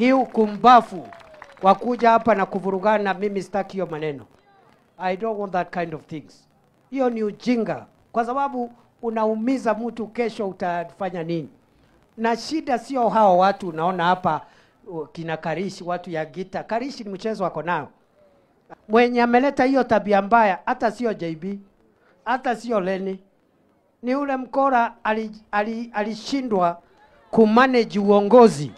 hii kumbafu wakuja hapa na kuvurugana, mimi sitaki hiyo maneno. I don't want that kind of things. Hiyo ni ujinga, kwa sababu unaumiza mtu, kesho utafanya nini? Na shida sio hao watu unaona hapa kina Karishi, watu ya Gita. Karishi ni mchezo wako nao. Mwenye ameleta hiyo tabia mbaya hata sio JB, hata sio Leni. Ni ule mkora alishindwa kumanage uongozi,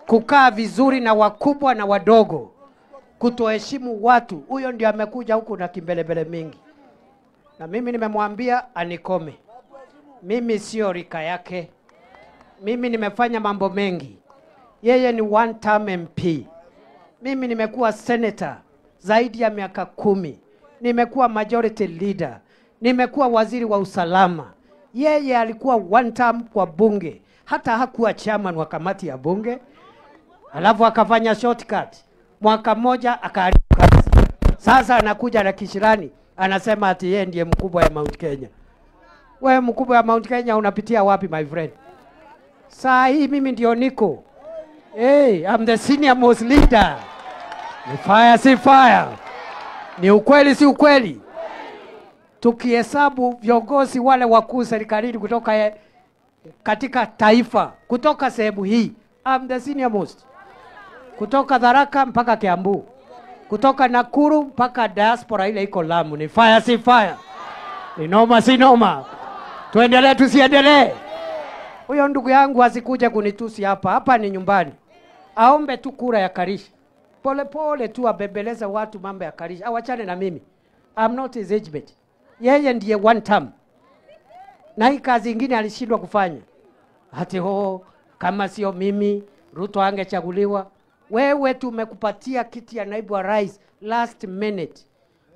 kukaa vizuri na wakubwa na wadogo, kutoheshimu watu. Huyo ndio amekuja huku na kimbelebele mingi. Na mimi nimemwambia anikome. Mimi sio rika yake. Mimi nimefanya mambo mengi. Yeye ni one term MP. Mimi nimekuwa senator zaidi ya miaka 10. Nimekuwa majority leader. Nimekuwa waziri wa usalama. Yeye alikuwa one term kwa bunge. Hata hakuwa chairman wa kamati ya bunge. Alafu akafanya shortcut. Mwaka mmoja akaharibu kazi. Sasa anakuja na kishirani. Anasema ati yeye ndiye mkubwa ya Mount Kenya. Wewe mkubwa ya Mount Kenya unapitia wapi my friend? Saa hii mimi ndio niko. Hey, I'm the senior most leader. Ni fire si fire. Ni ukweli si ukweli. Tukihesabu viongozi wale wakuu serikalini kutoka katika taifa, kutoka sehemu hii, I'm the senior most. Kutoka Tharaka mpaka Kiambu. Kutoka Nakuru mpaka diaspora ile iko Lamu. Ni fire si fire. Ni noma si noma. Tuendelee tusiendelee. Huyo ndugu yangu asikuja kunitusi hapa. Hapa ni nyumbani. Aombe tu kura ya Karishi. Pole pole tu abembeleze watu mambo ya Karishi. Awachane na mimi. I'm not his age mate. Yeye ndiye one term. Na hii kazi ingine alishindwa kufanya. Hati kama sio mimi Ruto angechaguliwa. Wewe tumekupatia kiti ya naibu wa rais last minute.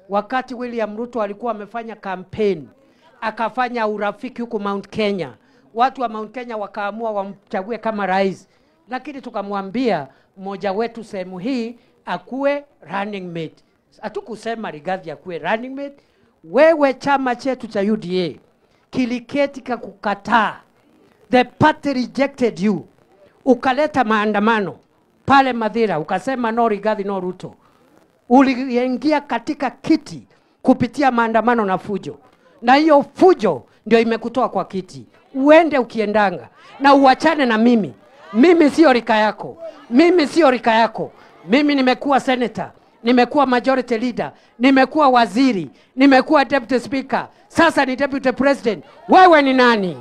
Wakati William Ruto alikuwa amefanya campaign, akafanya urafiki huko Mount Kenya. Watu wa Mount Kenya wakaamua wamchague kama rais. Lakini tukamwambia mmoja wetu sehemu hii akuwe running mate. Hatukusema Rigathi akuwe running mate. Wewe chama chetu cha UDA kiliketi kukataa. The party rejected you. Ukaleta maandamano pale Mathira, ukasema no Rigathi no Ruto. Uliingia katika kiti kupitia maandamano na fujo. Na hiyo fujo ndio imekutoa kwa kiti. Uende ukiendanga na uachane na mimi. Mimi sio rika yako. Mimi sio rika yako. Mimi nimekuwa senator, nimekuwa majority leader, nimekuwa waziri, nimekuwa deputy speaker. Sasa ni deputy president. Wewe ni nani?